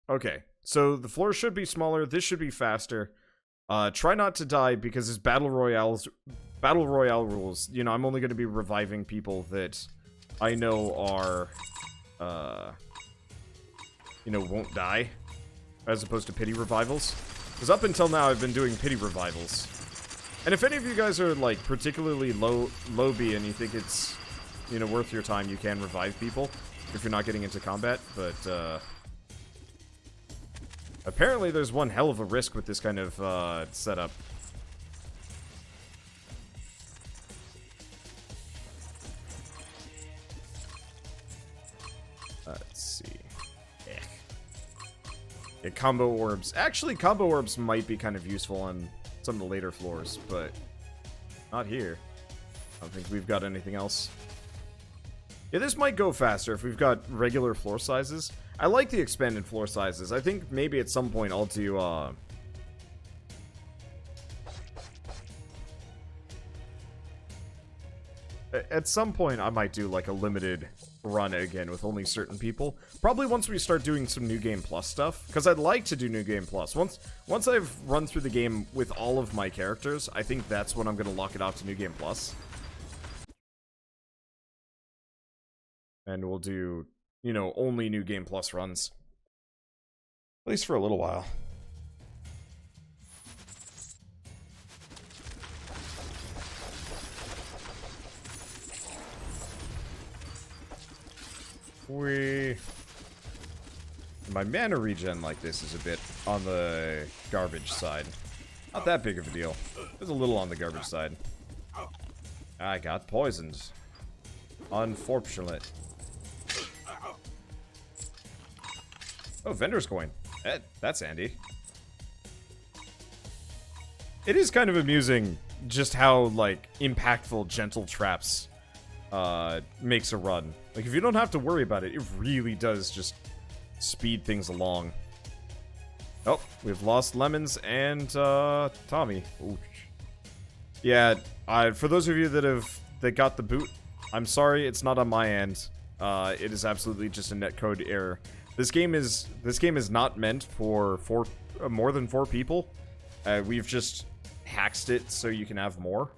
Okay, so the floor should be smaller. This should be faster. Try not to die because it's battle royale rules. You know, I'm only going to be reviving people that I know are, you know, won't die, as opposed to pity revivals. Because up until now, I've been doing pity revivals. And if any of you guys are, like, particularly low-B and you think it's, you know, worth your time, you can revive people if you're not getting into combat, but, apparently there's one hell of a risk with this kind of, setup. Let's see. Yeah, combo orbs. Actually, combo orbs might be kind of useful on some of the later floors, but not here. I don't think we've got anything else. Yeah, this might go faster if we've got regular floor sizes. I like the expanded floor sizes. I think maybe at some point I'll do, at some point I might do, like, a limited run again with only certain people. Probably once we start doing some New Game Plus stuff, because I'd like to do New Game Plus. Once I've run through the game with all of my characters, I think that's when I'm going to lock it off to New Game Plus. And we'll do, you know, only New Game Plus runs. At least for a little while. My mana regen like this is a bit on the garbage side. Not that big of a deal. It's a little on the garbage side. I got poisoned. Unfortunate. Oh, vendor's coin. That's handy. It is kind of amusing just how, like, impactful gentle traps makes a run. Like, if you don't have to worry about it, it really does just speed things along. Oh, we've lost Lemons and Tommy. Ooh. Yeah, for those of you that got the boot, I'm sorry, it's not on my end. It is absolutely just a netcode error. This game is not meant for more than 4 people. We've just hacked it so you can have more.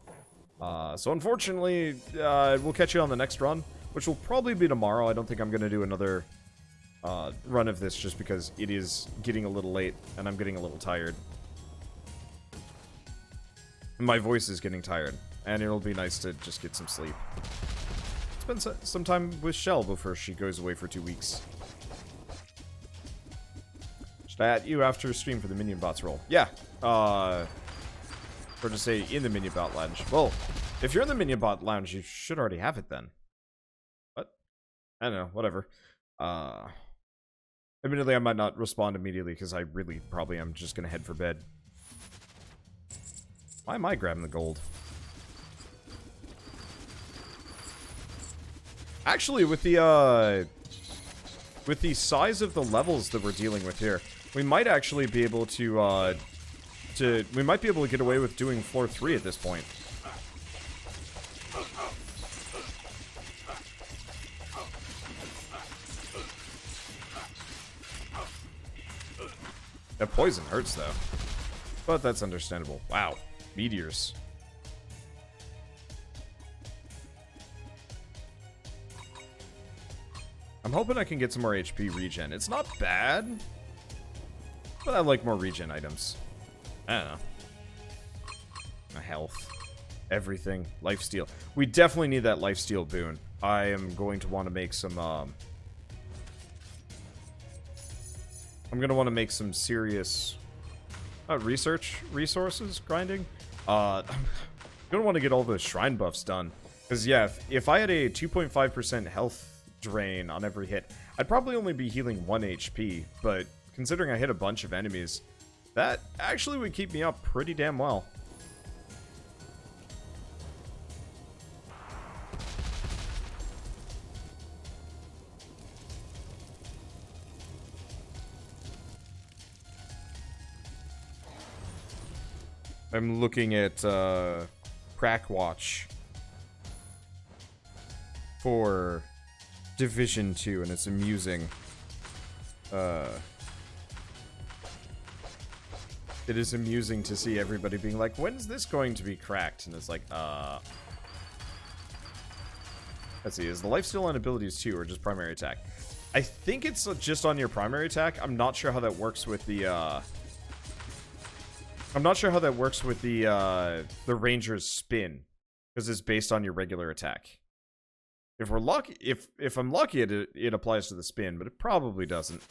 So unfortunately, we'll catch you on the next run, which will probably be tomorrow. I don't think I'm going to do another run of this just because it is getting a little late and I'm getting a little tired. My voice is getting tired, and it'll be nice to just get some sleep. Spend some time with Shell before she goes away for 2 weeks. Should I at you after stream for the Minion Bots roll? Yeah. Or to say in the Minion Bot Lounge. Well, if you're in the Minion Bot Lounge, you should already have it then. What? I don't know. Whatever. Admittedly, I might not respond immediately because I really probably am just going to head for bed. Why am I grabbing the gold? Actually, with the size of the levels that we're dealing with here, we might actually be able to we might be able to get away with doing floor 3 at this point. That poison hurts though, but that's understandable. Wow, meteors. I'm hoping I can get some more HP regen. It's not bad, but I like more regen items. I don't know. My health. Everything. Lifesteal. We definitely need that lifesteal boon. I am going to want to make some, I'm going to want to make some serious resources grinding. I'm going to want to get all the shrine buffs done. Because, yeah, if I had a 2.5% health drain on every hit, I'd probably only be healing 1 HP, but considering I hit a bunch of enemies, that actually would keep me up pretty damn well. I'm looking at Crackwatch for Division 2, and it's amusing. It is amusing to see everybody being like, when's this going to be cracked? And it's like, let's see, is the lifesteal and abilities too, or just primary attack? I think it's just on your primary attack. I'm not sure how that works with the, the ranger's spin, because it's based on your regular attack. If we're lucky, if I'm lucky, it applies to the spin, but it probably doesn't.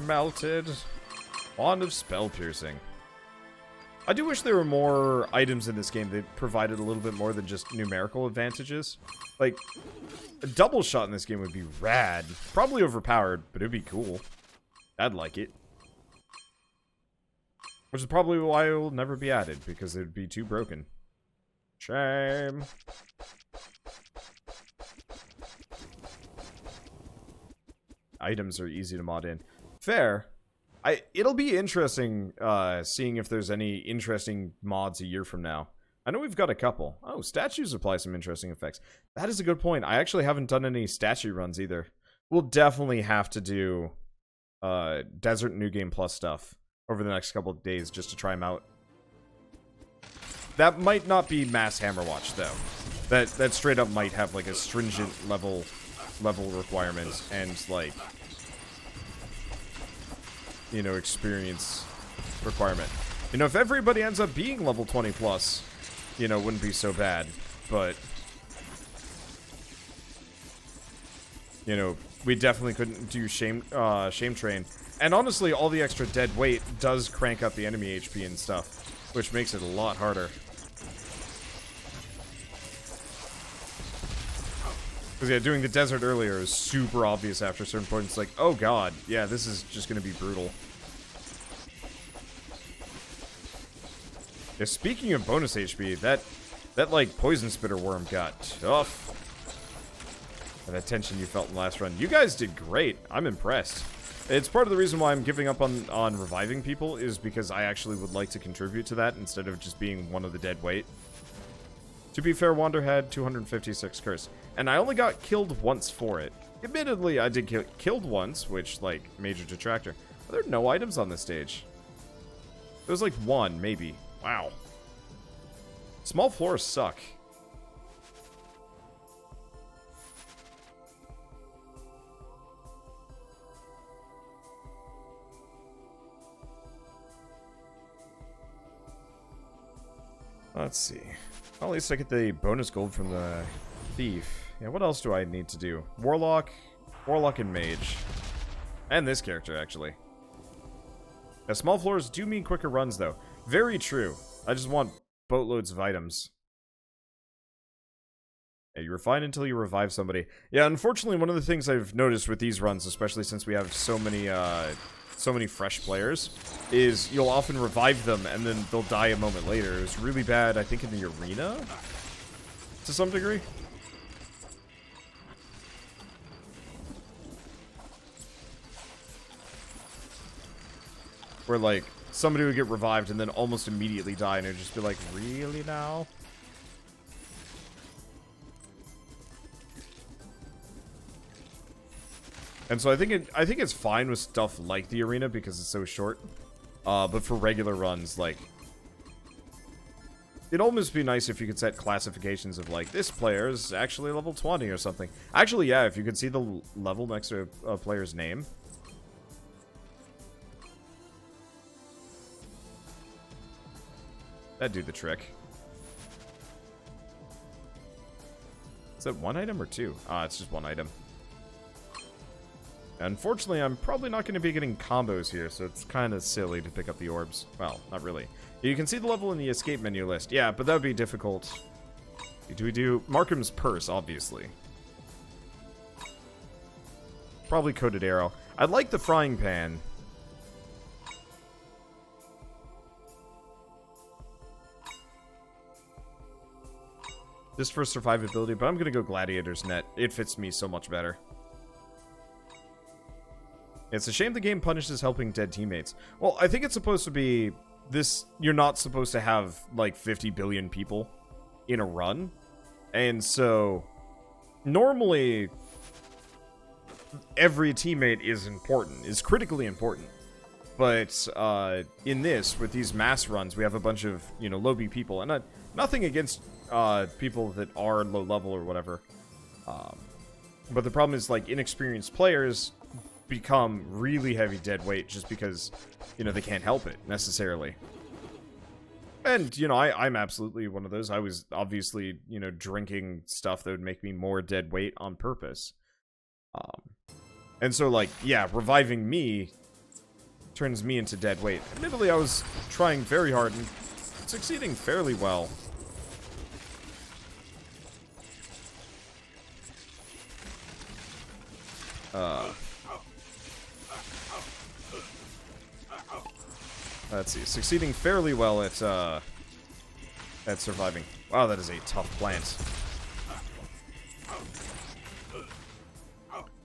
Melted. Wand of Spell Piercing. I do wish there were more items in this game that provided a little bit more than just numerical advantages. Like, a double shot in this game would be rad. Probably overpowered, but it'd be cool. I'd like it. Which is probably why it will never be added, because it would be too broken. Shame. Items are easy to mod in. Fair. It'll be interesting seeing if there's any interesting mods a year from now. I know we've got a couple. Oh, statues apply some interesting effects. That is a good point. I actually haven't done any statue runs either. We'll definitely have to do Desert New Game Plus stuff over the next couple of days just to try them out. That might not be mass Hammerwatch though. That straight up might have like a stringent level requirement and like, you know, experience requirement. You know, if everybody ends up being level 20 plus, you know, it wouldn't be so bad. But, you know, we definitely couldn't do Shame Train. And honestly, all the extra dead weight does crank up the enemy HP and stuff, which makes it a lot harder. Because, yeah, doing the desert earlier is super obvious after a certain point. It's like, oh god, yeah, this is just going to be brutal. Yeah, speaking of bonus HP, that like, Poison Spitter Worm got tough. And that tension you felt in the last run. You guys did great. I'm impressed. It's part of the reason why I'm giving up on reviving people, is because I actually would like to contribute to that instead of just being one of the dead weight. To be fair, Wander had 256 curse. And I only got killed once for it. Admittedly, I did get killed once, which, like, major detractor. Are there no items on this stage? There's, like, one, maybe. Wow. Small floors suck. Let's see. Well, at least I get the bonus gold from the thief. Yeah, what else do I need to do? Warlock, and Mage. And this character, actually. Yeah, small floors do mean quicker runs, though. Very true. I just want boatloads of items. Yeah, you refine until you revive somebody. Yeah, unfortunately, one of the things I've noticed with these runs, especially since we have so many fresh players, is you'll often revive them and then they'll die a moment later. It was really bad, I think, in the arena? To some degree? Where, like, somebody would get revived and then almost immediately die, and it'd just be like, really now? And so I think it's fine with stuff like the arena because it's so short. But for regular runs, like, it'd almost be nice if you could set classifications of, like, this player is actually level 20 or something. Actually, yeah, if you could see the level next to a player's name. That'd do the trick. Is that one item or two? Ah, it's just one item. Unfortunately, I'm probably not going to be getting combos here, so it's kind of silly to pick up the orbs. Well, not really. You can see the level in the escape menu list. Yeah, but that would be difficult. Do we do Markham's Purse, obviously. Probably Coated Arrow. I like the Frying Pan. Just for survivability, but I'm going to go Gladiator's Net. It fits me so much better. It's a shame the game punishes helping dead teammates. Well, I think it's supposed to be this. You're not supposed to have like 50 billion people in a run, And so, normally, every teammate is important, is critically important. But in this, with these mass runs, we have a bunch of, you know, low B people. And nothing against people that are low level or whatever. But the problem is, like, inexperienced players become really heavy dead weight just because, you know, they can't help it, necessarily. And, you know, I'm absolutely one of those. I was obviously, you know, drinking stuff that would make me more dead weight on purpose. And so, like, yeah, reviving me turns me into dead weight. Admittedly, I was trying very hard and succeeding fairly well. Let's see. Succeeding fairly well at surviving. Wow, that is a tough plant.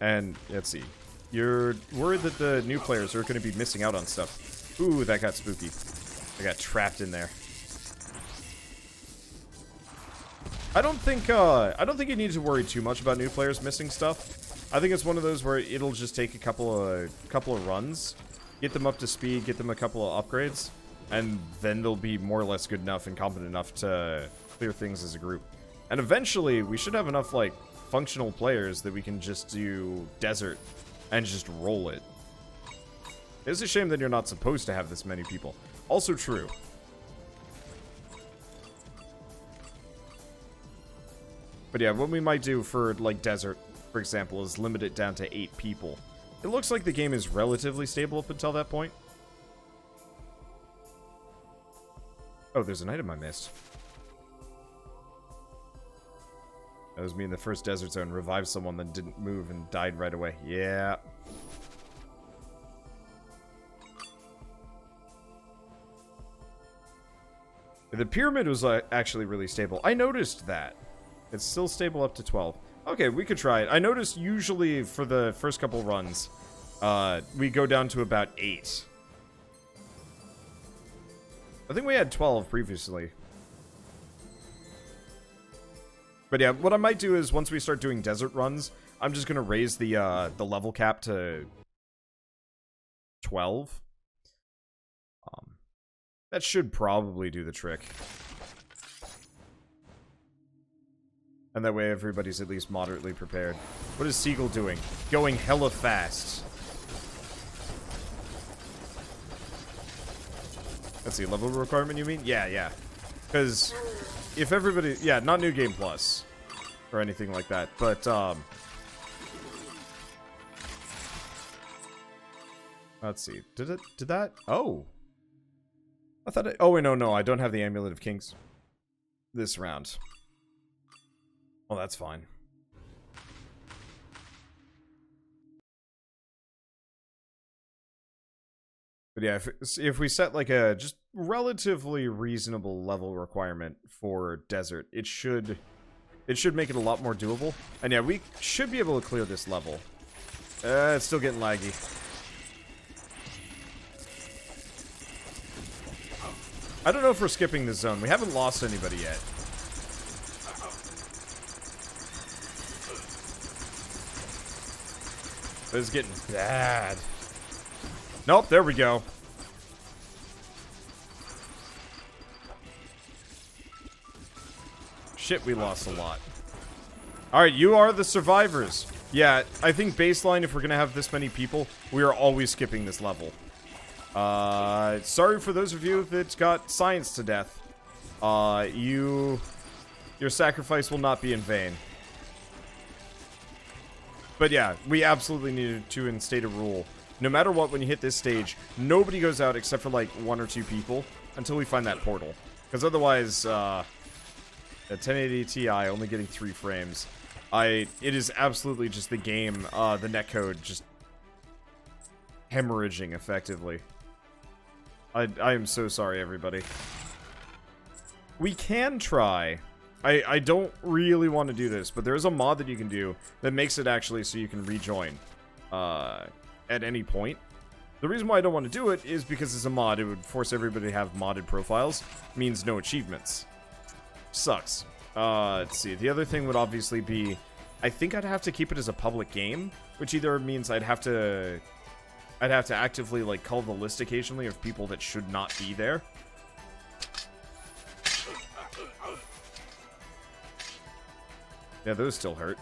And, let's see. You're worried that the new players are going to be missing out on stuff. Ooh, that got spooky. I got trapped in there. I don't think you need to worry too much about new players missing stuff. I think it's one of those where it'll just take a couple of runs, get them up to speed, get them a couple of upgrades, and then they'll be more or less good enough and competent enough to clear things as a group. And eventually, we should have enough, like, functional players that we can just do desert and just roll it. It's a shame that you're not supposed to have this many people. Also true. But yeah, what we might do for, like, desert, for example, is limit it down to 8 people. It looks like the game is relatively stable up until that point. Oh, there's an item I missed. That was me in the first desert zone. Revived someone, then didn't move and died right away. Yeah. The pyramid was actually really stable. I noticed that. It's still stable up to 12. Okay, we could try it. I noticed usually for the first couple runs, we go down to about 8. I think we had 12 previously. But yeah, what I might do is once we start doing desert runs, I'm just gonna raise the level cap to 12. That should probably do the trick. And that way everybody's at least moderately prepared. What is Seagull doing? Going hella fast. Let's see, level requirement you mean? Yeah. Because if everybody... Yeah, not New Game Plus. Or anything like that. But, let's see. Did that? Oh. I thought it... Oh, wait, no. I don't have the Amulet of Kings this round. Well, that's fine. But yeah, if we set like a just relatively reasonable level requirement for desert, it should make it a lot more doable. And yeah, we should be able to clear this level. It's still getting laggy. I don't know if we're skipping this zone. We haven't lost anybody yet. But it's getting bad. Nope, there we go. Shit, we lost a lot. Alright, you are the survivors. Yeah, I think baseline, if we're gonna have this many people, we are always skipping this level. Sorry for those of you that got science to death. Your sacrifice will not be in vain. But yeah, we absolutely needed to instate a rule. No matter what, when you hit this stage, nobody goes out except for like 1 or 2 people until we find that portal. Because otherwise, a 1080 Ti only getting 3 frames. It is absolutely just the game, the netcode just hemorrhaging effectively. I am so sorry, everybody. We can try. I don't really want to do this, but there is a mod that you can do that makes it actually so you can rejoin at any point. The reason why I don't want to do it is because it's a mod. It would force everybody to have modded profiles. Means no achievements. Sucks. Let's see. The other thing would obviously be, I think I'd have to keep it as a public game, which either means I'd have to actively, like, cull the list occasionally of people that should not be there. Yeah, those still hurt.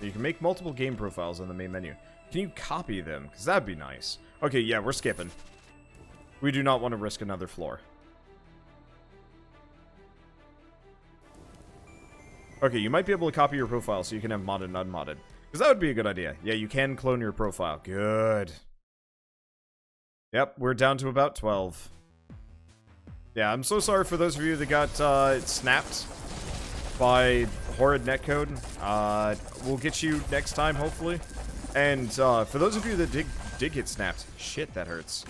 You can make multiple game profiles on the main menu. Can you copy them? Because that'd be nice. Okay, yeah, we're skipping. We do not want to risk another floor. Okay, you might be able to copy your profile so you can have modded and unmodded. Because that would be a good idea. Yeah, you can clone your profile. Good. Yep, we're down to about 12. Yeah, I'm so sorry for those of you that got snapped by horrid netcode. We'll get you next time, hopefully. And for those of you that did get snapped, shit, that hurts.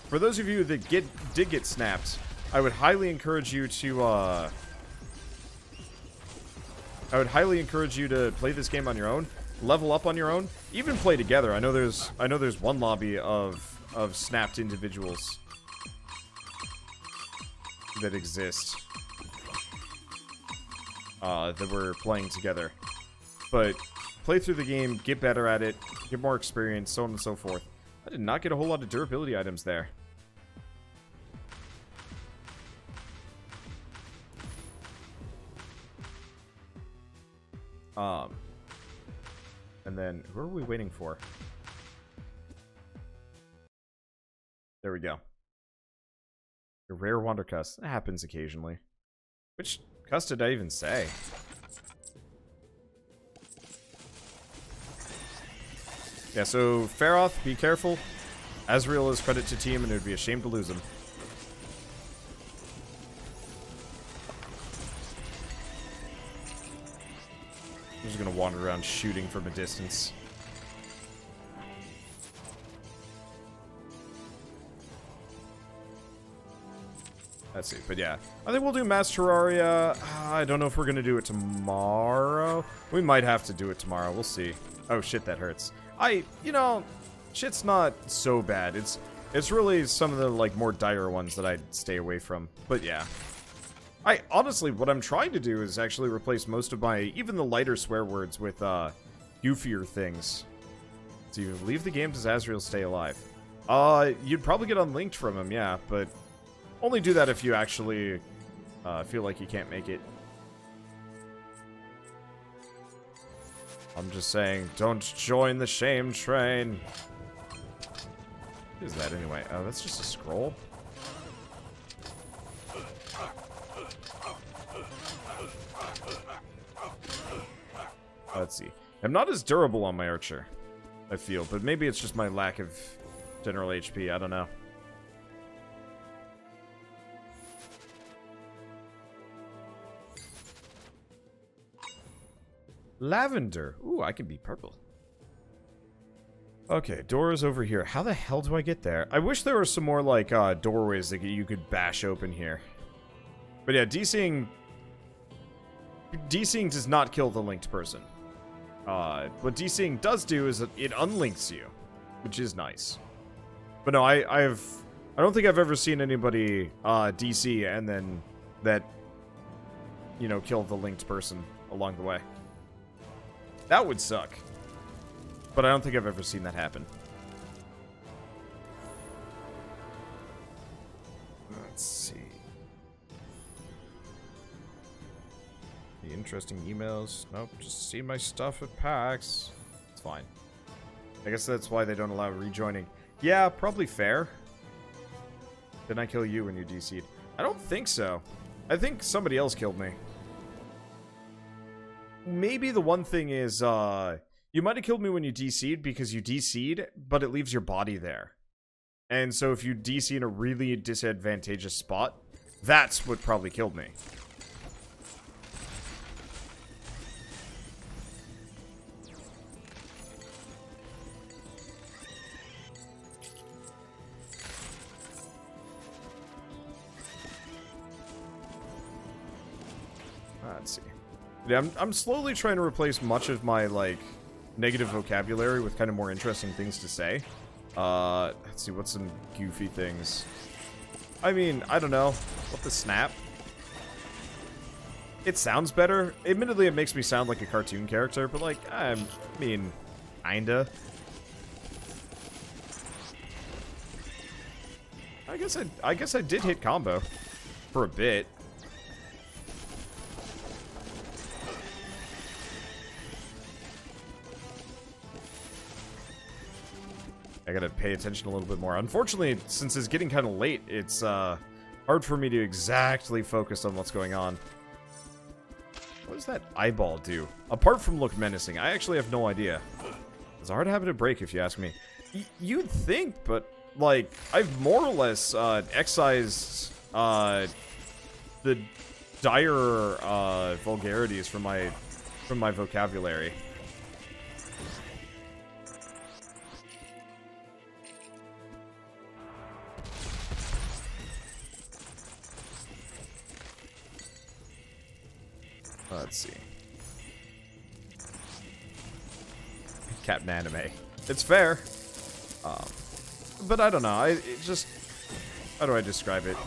For those of you that did get snapped, I would highly encourage you to play this game on your own, level up on your own, even play together. I know there's one lobby of snapped individuals that exist that we're playing together. But play through the game, get better at it, get more experience, so on and so forth. I did not get a whole lot of durability items there. And then, who are we waiting for? There we go. A rare wander cuss. That happens occasionally. Which cuss did I even say? Yeah, so Feroth, be careful. Azrael is credit to team, and it would be a shame to lose him. I'm just gonna wander around shooting from a distance. Let's see, but yeah. I think we'll do Mass Terraria. I don't know if we're gonna do it tomorrow. We might have to do it tomorrow. We'll see. Oh shit, that hurts. You know, shit's not so bad. It's really some of the, like, more dire ones that I'd stay away from. But yeah. Honestly, what I'm trying to do is actually replace most of my, even the lighter swear words with, goofier things. So you leave the game, does Azrael stay alive? You'd probably get unlinked from him, yeah, but only do that if you actually, feel like you can't make it. I'm just saying, don't join the shame train. What is that anyway? Oh, that's just a scroll? Let's see. I'm not as durable on my archer, I feel, but maybe it's just my lack of general HP, I don't know. Lavender. Ooh, I can be purple. Okay, door is over here. How the hell do I get there? I wish there were some more, like, doorways that you could bash open here. But yeah, DCing does not kill the linked person. What DCing does do is that it unlinks you, which is nice. But no, I don't think I've ever seen anybody, DC and then that, you know, kill the linked person along the way. That would suck. But I don't think I've ever seen that happen. Let's see. The interesting emails. Nope, just see my stuff at PAX. It's fine. I guess that's why they don't allow rejoining. Yeah, probably fair. Didn't I kill you when you DC'd? I don't think so. I think somebody else killed me. Maybe the one thing is, you might have killed me when you DC'd because you DC'd, but it leaves your body there. And so if you DC in a really disadvantageous spot, that's what probably killed me. Let's see. Yeah, I'm slowly trying to replace much of my, like, negative vocabulary with kind of more interesting things to say. Let's see, what's some goofy things? I mean, I don't know. What the snap? It sounds better. Admittedly, it makes me sound like a cartoon character, but like, I mean, kinda. I guess I did hit combo for a bit. I gotta pay attention a little bit more. Unfortunately, since it's getting kind of late, it's hard for me to exactly focus on what's going on. What does that eyeball do? Apart from look menacing, I actually have no idea. It's a hard habit to break, if you ask me. You'd think, but, like, I've more or less excised the dire vulgarities from my vocabulary. Let's see. Captain Anime. It's fair. But I don't know. It just... How do I describe it?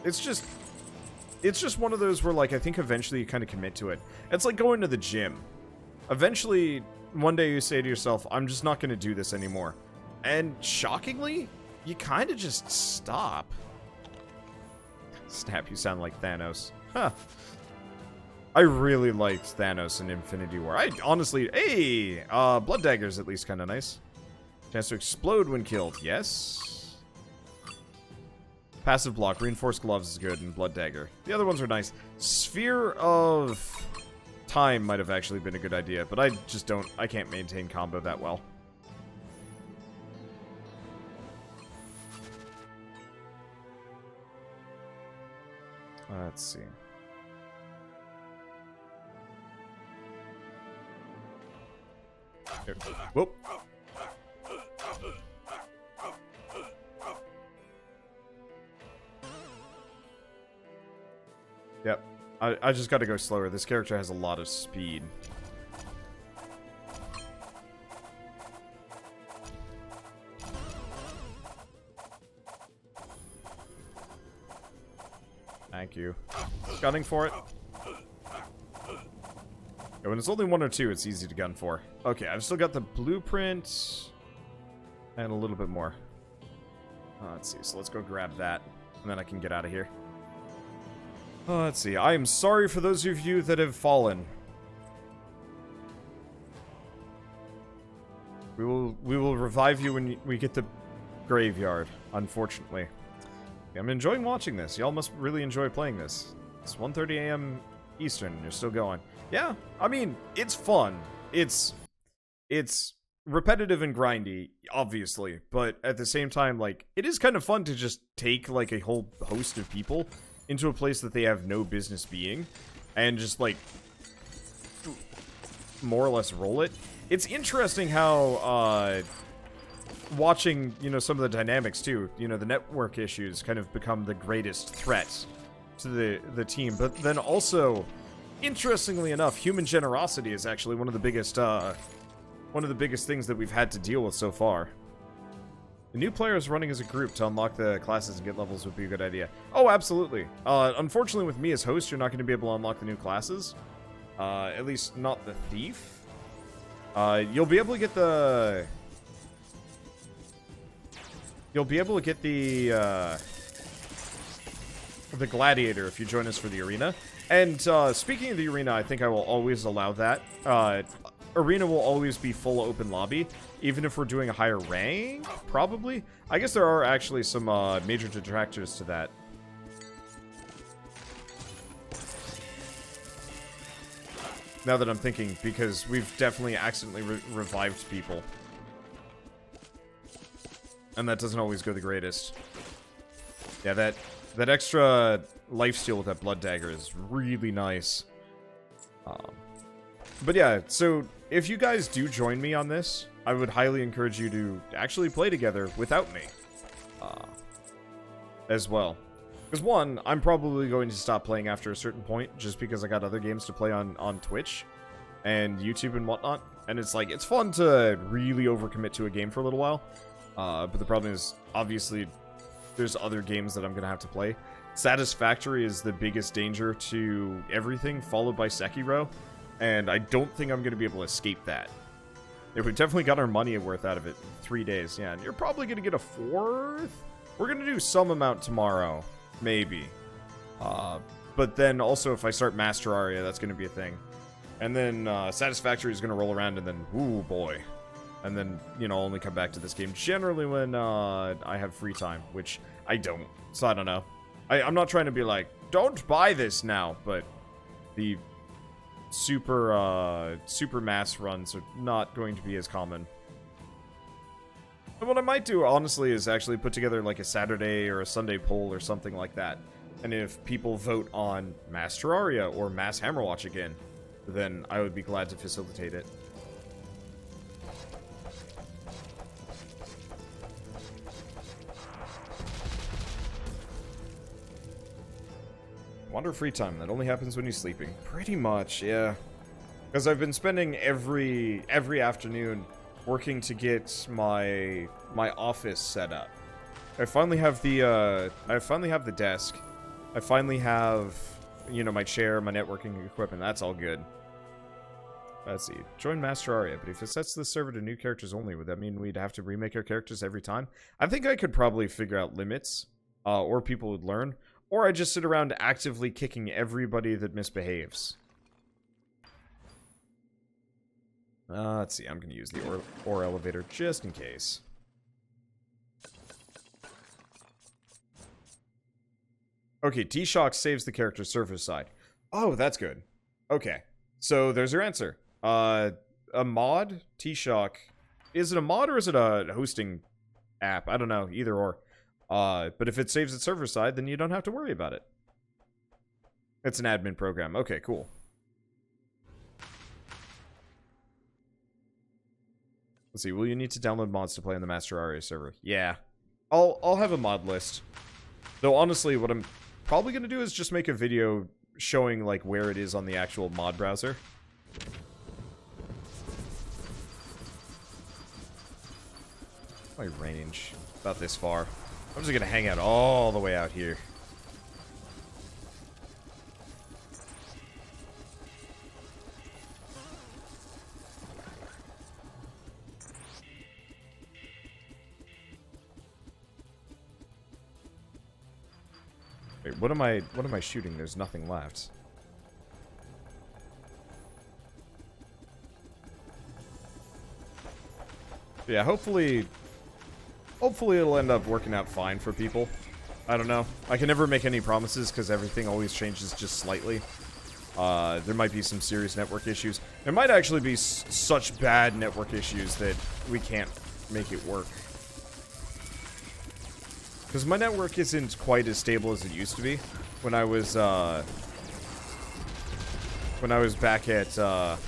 It's just one of those where, like, I think eventually you kind of commit to it. It's like going to the gym. Eventually, one day you say to yourself, I'm just not going to do this anymore. And shockingly, you kind of just stop. Snap, you sound like Thanos. Huh. I really liked Thanos in Infinity War. I honestly... Hey! Blood Dagger's at least kind of nice. Chance to explode when killed. Yes. Passive block. Reinforced gloves is good, and Blood Dagger. The other ones are nice. Sphere of Time might have actually been a good idea, but I just don't... I can't maintain combo that well. Let's see. Here. Whoop. Yep. I just gotta go slower. This character has a lot of speed. Thank you. Gunning for it. Yeah, when it's only 1 or 2, it's easy to gun for. Okay, I've still got the blueprint and a little bit more. Let's see, so let's go grab that, and then I can get out of here. Let's see, I am sorry for those of you that have fallen. We will revive you when we get the graveyard, unfortunately. I'm enjoying watching this. Y'all must really enjoy playing this. It's 1:30 a.m. Eastern, and you're still going. Yeah, I mean, it's fun. It's repetitive and grindy, obviously, but at the same time, like, it is kind of fun to just take, like, a whole host of people into a place that they have no business being, and just, like, more or less roll it. It's interesting how, watching, you know, some of the dynamics, too. You know, the network issues kind of become the greatest threat to the team, but then also, interestingly enough, human generosity is actually one of the biggest things that we've had to deal with so far. The new players running as a group to unlock the classes and get levels would be a good idea. Oh, absolutely. Unfortunately, with me as host, you're not going to be able to unlock the new classes. At least not the Thief. You'll be able to get the... You'll be able to get the Gladiator if you join us for the Arena. And, speaking of the Arena, I think I will always allow that. Arena will always be full open lobby, even if we're doing a higher rank, probably. I guess there are actually some, major detractors to that. Now that I'm thinking, because we've definitely accidentally revived people. And that doesn't always go the greatest. Yeah, that extra lifesteal with that Blood Dagger is really nice. But yeah, so if you guys do join me on this, I would highly encourage you to actually play together without me. As well. Because one, I'm probably going to stop playing after a certain point, just because I got other games to play on Twitch and YouTube and whatnot. And it's like, it's fun to really overcommit to a game for a little while. But the problem is, obviously, there's other games that I'm gonna have to play. Satisfactory is the biggest danger to everything, followed by Sekiro, and I don't think I'm gonna be able to escape that. If we definitely got our money worth out of it, 3 days, yeah, and you're probably gonna get a 4th? We're gonna do some amount tomorrow, maybe. But then also if I start Master Aria, that's gonna be a thing. And then Satisfactory is gonna roll around and then, ooh boy. And then, you know, only come back to this game generally when I have free time, which I don't. So I don't know. I'm not trying to be like, don't buy this now, but the super mass runs are not going to be as common. And what I might do, honestly, is actually put together like a Saturday or a Sunday poll or something like that. And if people vote on Master Aria or Mass Hammerwatch again, then I would be glad to facilitate it. Wander free time, that only happens when you're sleeping. Pretty much, yeah. Because I've been spending every afternoon working to get my office set up. I finally have the desk. I finally have, you know, my chair, my networking equipment. That's all good. Let's see. Join Master Aria, but if it sets the server to new characters only, would that mean we'd have to remake our characters every time? I think I could probably figure out limits, or people would learn. Or I just sit around actively kicking everybody that misbehaves. Let's see, I'm going to use the ore elevator just in case. Okay, T-Shock saves the character server side. Oh, that's good. Okay, so there's your answer. A mod, T-Shock. Is it a mod or is it a hosting app? I don't know, either or. But if it saves its server side, then you don't have to worry about it. It's an admin program. Okay, cool. Let's see, will you need to download mods to play on the Master Aria server? Yeah. I'll have a mod list. Though honestly, what I'm probably gonna do is just make a video showing like where it is on the actual mod browser. My range. About this far. I'm just gonna hang out all the way out here. Wait, what am I shooting? There's nothing left. Yeah, hopefully it'll end up working out fine for people. I don't know. I can never make any promises because everything always changes just slightly. There might be some serious network issues. There might actually be such bad network issues that we can't make it work. Because my network isn't quite as stable as it used to be when I was back at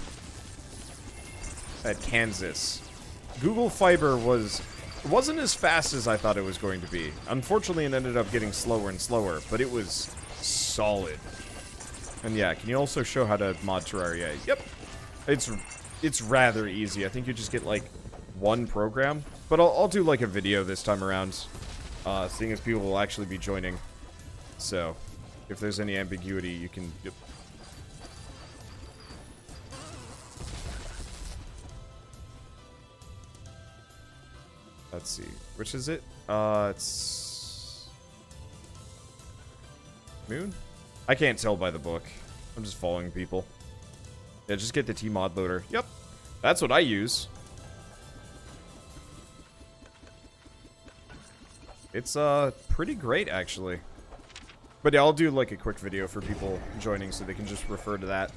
Kansas. Google Fiber wasn't as fast as I thought it was going to be. Unfortunately, it ended up getting slower and slower, but it was solid. And yeah, can you also show how to mod Terraria? Yep. It's rather easy. I think you just get like one program, but I'll do like a video this time around, seeing as people will actually be joining. So, if there's any ambiguity, you can... Yep. Let's see. Which is it? It's... Moon? I can't tell by the book. I'm just following people. Yeah, just get the T-Mod loader. Yep. That's what I use. It's, pretty great, actually. But yeah, I'll do, like, a quick video for people joining so they can just refer to that.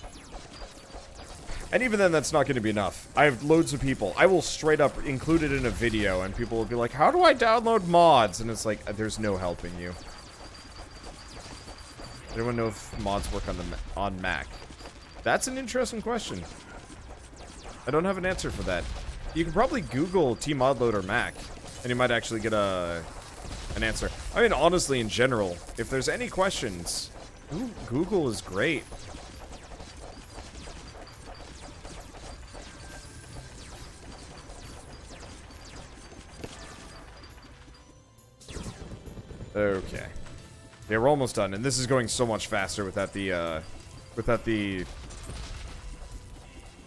And even then, that's not going to be enough. I have loads of people. I will straight up include it in a video, and people will be like, how do I download mods? And it's like, there's no helping you. Does anyone know if mods work on Mac? That's an interesting question. I don't have an answer for that. You can probably Google T-Mod Loader Mac, and you might actually get an answer. I mean, honestly, in general, if there's any questions, Google is great. Okay. Yeah, we're almost done, and this is going so much faster without the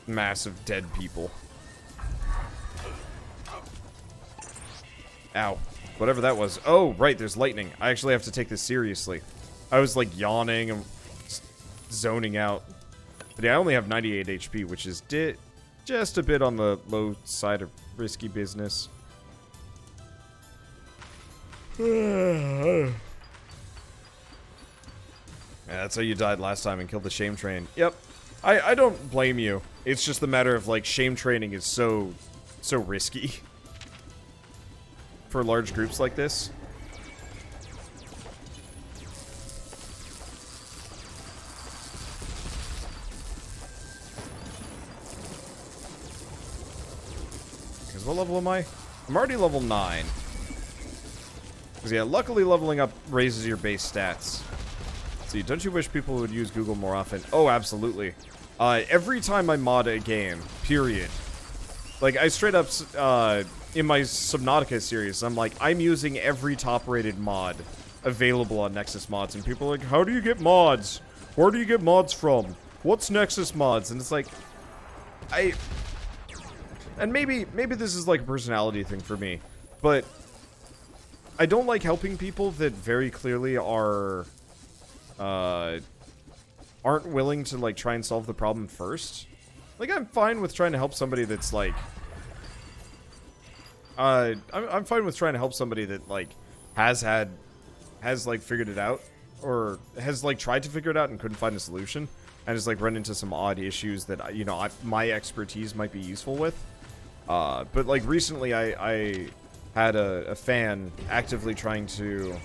mass of dead people. Ow. Whatever that was. Oh, right, there's lightning. I actually have to take this seriously. I was, like, yawning and zoning out. But yeah, I only have 98 HP, which is just a bit on the low side of risky business. Yeah, that's how you died last time and killed the shame train. Yep. I don't blame you. It's just the matter of, like, shame training is so risky for large groups like this. Because what level am I? I'm already level 9. Because, yeah, luckily leveling up raises your base stats. See, don't you wish people would use Google more often? Oh, absolutely. Every time I mod a game, period. Like, I straight up, in my Subnautica series, I'm like, I'm using every top-rated mod available on Nexus Mods, and people are like, how do you get mods? Where do you get mods from? What's Nexus Mods? And it's like, and maybe this is like a personality thing for me, but I don't like helping people that very clearly aren't willing to, like, try and solve the problem first. Like, I'm fine with trying to help somebody that's, like, I'm fine with trying to help somebody that, like, has, like, figured it out, or has, like, tried to figure it out and couldn't find a solution, and has, like, run into some odd issues that, you know, my expertise might be useful with. But, like, recently I had a fan actively trying to,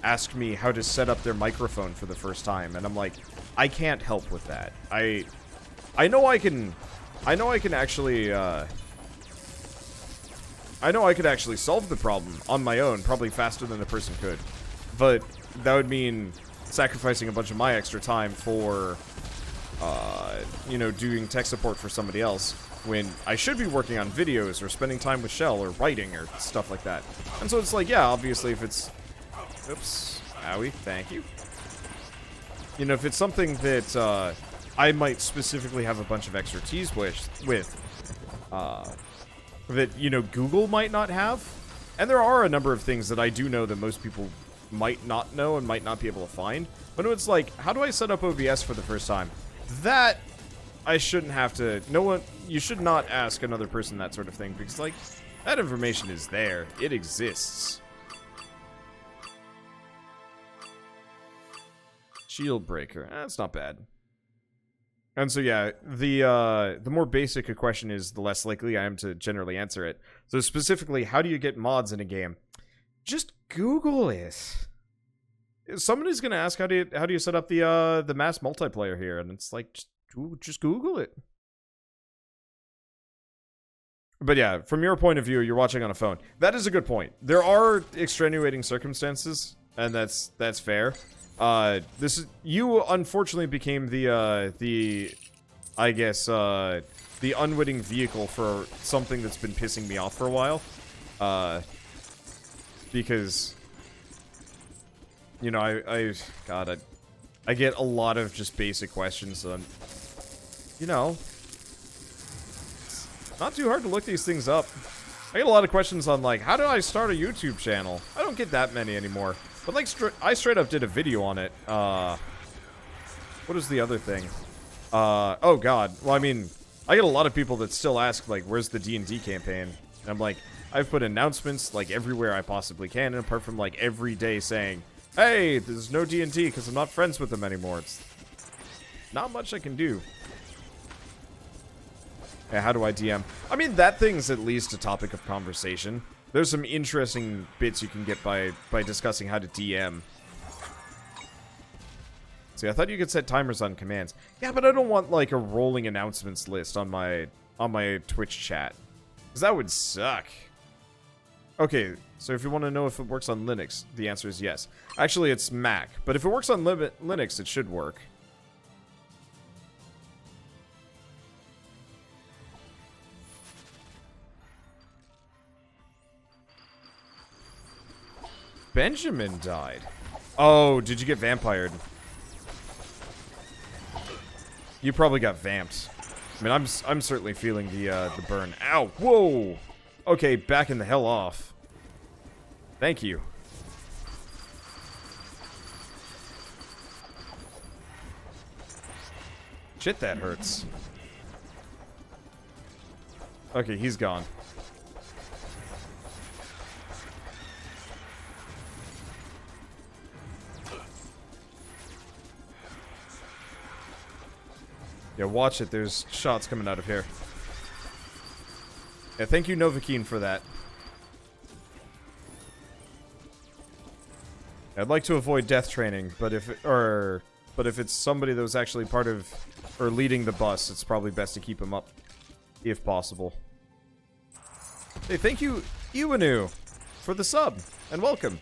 ask me how to set up their microphone for the first time, and I'm like, I can't help with that. I know I can actually, I know I could actually solve the problem on my own, probably faster than a person could. But that would mean sacrificing a bunch of my extra time for, you know, doing tech support for somebody else, when I should be working on videos, or spending time with Shell, or writing, or stuff like that. And so it's like, yeah, obviously if it's... Oops. Owie, thank you. You know, if it's something that, I might specifically have a bunch of expertise with, that, you know, Google might not have. And there are a number of things that I do know that most people might not know and might not be able to find. But it's like, how do I set up OBS for the first time? That, I shouldn't have to... You should not ask another person that sort of thing, because, like, that information is there. It exists. Shield breaker. That's not bad. And so, yeah, the more basic a question is, the less likely I am to generally answer it. So specifically, how do you get mods in a game? Just Google it. Somebody's gonna ask, how do you set up the mass multiplayer here? And it's like, just Google it. But yeah, from your point of view, you're watching on a phone. That is a good point. There are extenuating circumstances, and that's fair. You unfortunately became the unwitting vehicle for something that's been pissing me off for a while. Because, you know, I get a lot of just basic questions on, you know, it's not too hard to look these things up. I get a lot of questions on, like, how do I start a YouTube channel? I don't get that many anymore. But, like, I straight up did a video on it. What is the other thing? Oh, God. Well, I mean, I get a lot of people that still ask, like, where's the D&D campaign? And I'm like, I've put announcements, like, everywhere I possibly can, and apart from, like, every day saying, hey, there's no D&D because I'm not friends with them anymore. It's not much I can do. Yeah, how do I DM? I mean, that thing's at least a topic of conversation. There's some interesting bits you can get by discussing how to DM. See, I thought you could set timers on commands. Yeah, but I don't want, like, a rolling announcements list on my Twitch chat, because that would suck. Okay, so if you want to know if it works on Linux, the answer is yes. Actually, it's Mac, but if it works on Linux, it should work. Benjamin died. Oh, did you get vampired? You probably got vamped. I mean, I'm certainly feeling the burn. Ow! Whoa! Okay, backing the hell off. Thank you. Shit, that hurts. Okay, he's gone. Yeah, watch it. There's shots coming out of here. Yeah, thank you, Novakeem, for that. I'd like to avoid death training, but if it's somebody that was actually part of or leading the bus, it's probably best to keep him up, if possible. Hey, thank you, Iwanu, for the sub, and welcome.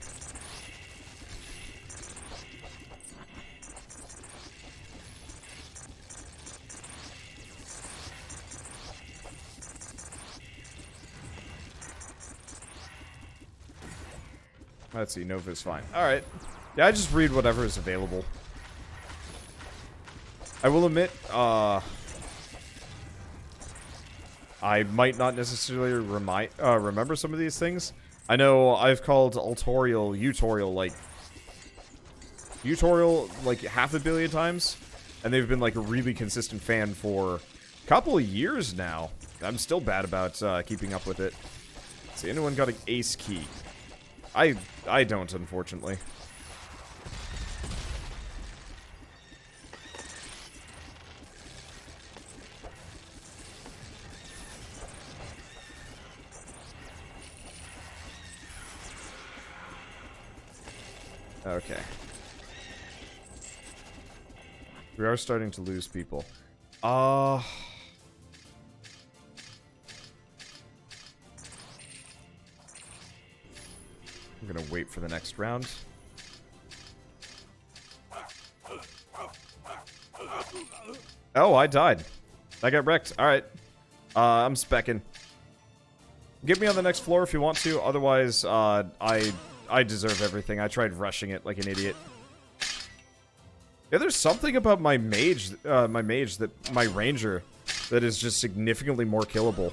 Let's see, Nova's fine. Alright. Yeah, I just read whatever is available. I will admit, I might not necessarily remember some of these things. I know I've called utorial like half a billion times, and they've been like a really consistent fan for a couple of years now. I'm still bad about keeping up with it. Let's see, anyone got an ace key? I don't, unfortunately. Okay. We are starting to lose people. I'm gonna wait for the next round. Oh, I died. I got wrecked. Alright. I'm specking. Get me on the next floor if you want to. Otherwise, I deserve everything. I tried rushing it like an idiot. Yeah, there's something about my ranger, that is just significantly more killable.